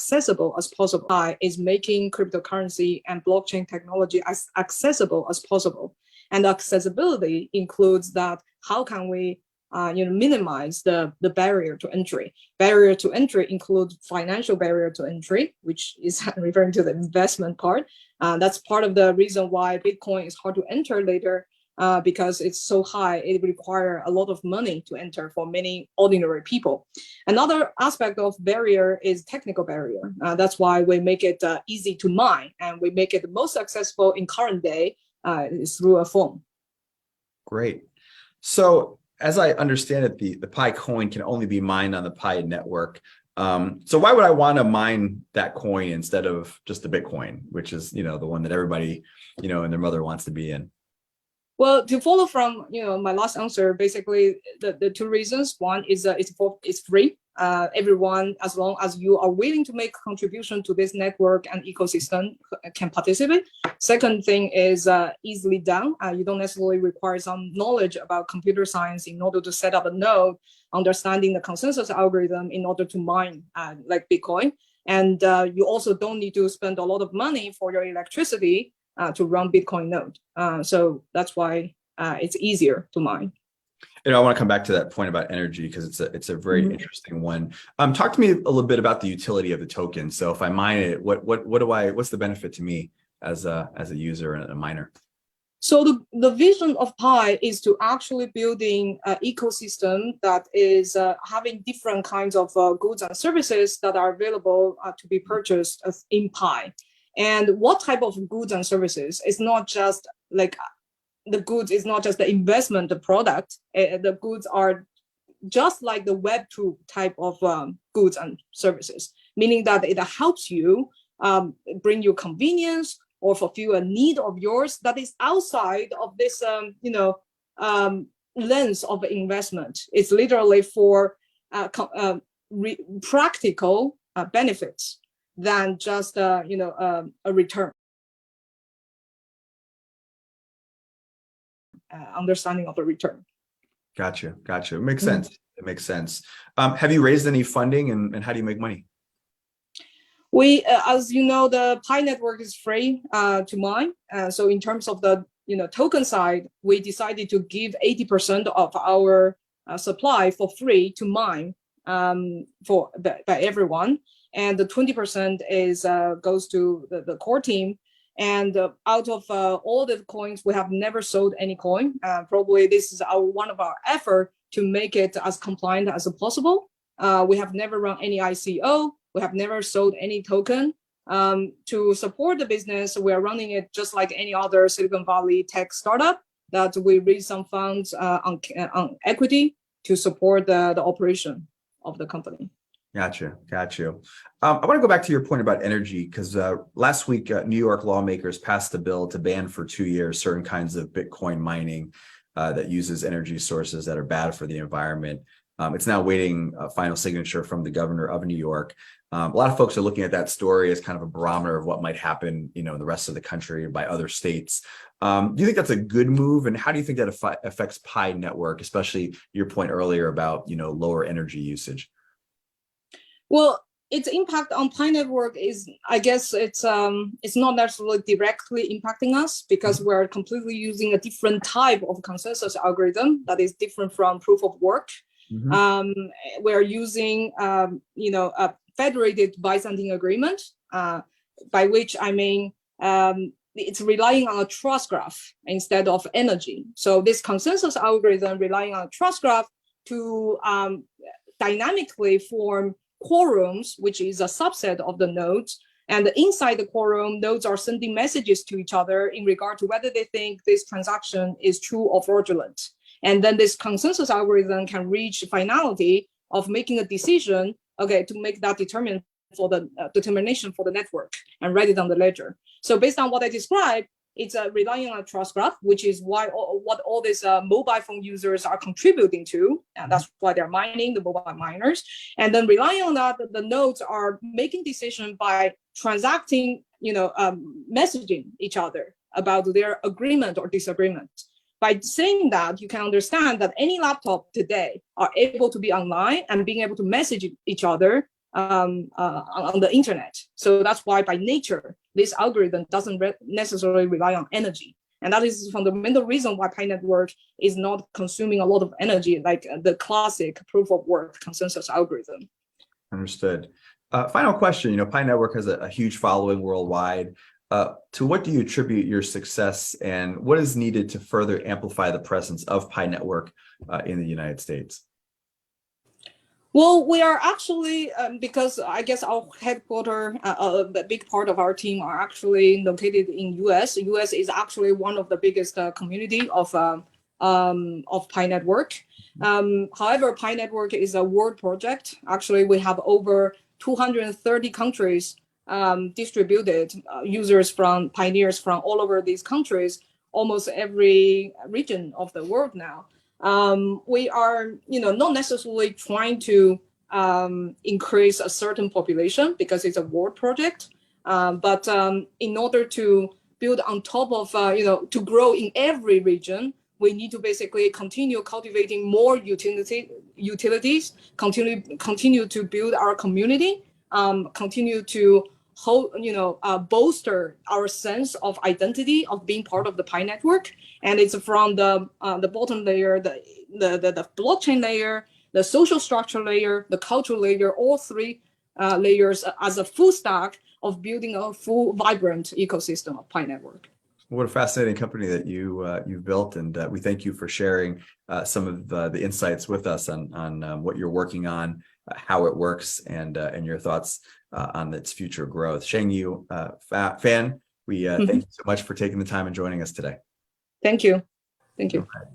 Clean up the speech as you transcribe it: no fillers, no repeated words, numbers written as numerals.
accessible as possible. Pi is making cryptocurrency and blockchain technology as accessible as possible. And accessibility includes that how can we minimize the barrier to entry. Barrier to entry includes financial barrier to entry, which is referring to the investment part. That's part of the reason why Bitcoin is hard to enter later, because it's so high. It requires a lot of money to enter for many ordinary people. Another aspect of barrier is technical barrier. That's why we make it easy to mine, and we make it most accessible in current day is through a phone. Great. So as I understand it, the Pi coin can only be mined on the Pi network. So why would I want to mine that coin instead of just the Bitcoin, which is, the one that everybody, and their mother wants to be in? Well, to follow from my last answer, basically the two reasons. One is it's free. Everyone, as long as you are willing to make contribution to this network and ecosystem, can participate. Second thing is easily done. You don't necessarily require some knowledge about computer science in order to set up a node, understanding the consensus algorithm in order to mine like Bitcoin. And you also don't need to spend a lot of money for your electricity to run Bitcoin node. So that's why it's easier to mine. I want to come back to that point about energy because it's a very interesting one. Talk to me a little bit about the utility of the token. So if I mine it, what's the benefit to me as a user and a miner? So the vision of Pi is to actually building an ecosystem that is having different kinds of goods and services that are available to be purchased in Pi. And what type of goods and services? It's not just like the goods is not just the investment, the product. The goods are just like the Web2 type of goods and services, meaning that it helps you bring you convenience or fulfill a need of yours that is outside of this, lens of investment. It's literally for practical benefits than just a return. Understanding of the return. Gotcha. It makes sense. It makes sense. Have you raised any funding, and how do you make money? We, as you know, the Pi network is free to mine. So in terms of the token side, we decided to give 80% of our supply for free to mine by everyone, and the 20% is goes to the core team. And out of all the coins, we have never sold any coin. Probably this is one of our effort to make it as compliant as possible. We have never run any ICO. We have never sold any token. To support the business, we are running it just like any other Silicon Valley tech startup, that we raise some funds on equity to support the operation of the company. Gotcha. I want to go back to your point about energy, because last week, New York lawmakers passed a bill to ban for 2 years certain kinds of Bitcoin mining that uses energy sources that are bad for the environment. It's now waiting a final signature from the governor of New York. A lot of folks are looking at that story as kind of a barometer of what might happen, in the rest of the country by other states. Do you think that's a good move? And how do you think that affects Pi network, especially your point earlier about, lower energy usage? Well, its impact on Pi network is, I guess, it's not necessarily directly impacting us because we're completely using a different type of consensus algorithm that is different from proof of work. We're using, a federated Byzantine agreement, by which I mean it's relying on a trust graph instead of energy. So this consensus algorithm relying on a trust graph to dynamically form quorums, which is a subset of the nodes. And inside the quorum, nodes are sending messages to each other in regard to whether they think this transaction is true or fraudulent. And then this consensus algorithm can reach finality of making a decision, to make that determination for the network and write it on the ledger. So based on what I described, it's relying on a trust graph, which is what all these mobile phone users are contributing to. And that's why they're mining, the mobile miners. And then relying on that, the nodes are making decisions by transacting, messaging each other about their agreement or disagreement. By saying that, you can understand that any laptop today are able to be online and being able to message each other on the internet. So that's why by nature, this algorithm doesn't necessarily rely on energy. And that is the fundamental reason why Pi network is not consuming a lot of energy like the classic proof of work consensus algorithm. Understood. Final question, Pi network has a huge following worldwide. To what do you attribute your success, and what is needed to further amplify the presence of Pi network in the United States? Well, we are actually, because I guess our headquarters, a big part of our team are actually located in US. US is actually one of the biggest community of Pi Network. However, Pi Network is a world project. Actually, we have over 230 countries distributed users from pioneers from all over these countries, almost every region of the world now. We are, not necessarily trying to increase a certain population because it's a world project, but in order to build on top of, to grow in every region, we need to basically continue cultivating more utilities, continue to build our community, continue to bolster our sense of identity of being part of the Pi network. And it's from the bottom layer, the blockchain layer, the social structure layer, the cultural layer, all three layers as a full stack of building a full vibrant ecosystem of Pi network. What a fascinating company that you've built, and we thank you for sharing some of the insights with us on what you're working on, how it works, and your thoughts on its future growth. Shengyu Fan, we thank you so much for taking the time and joining us today. Thank you. Thank you. Okay.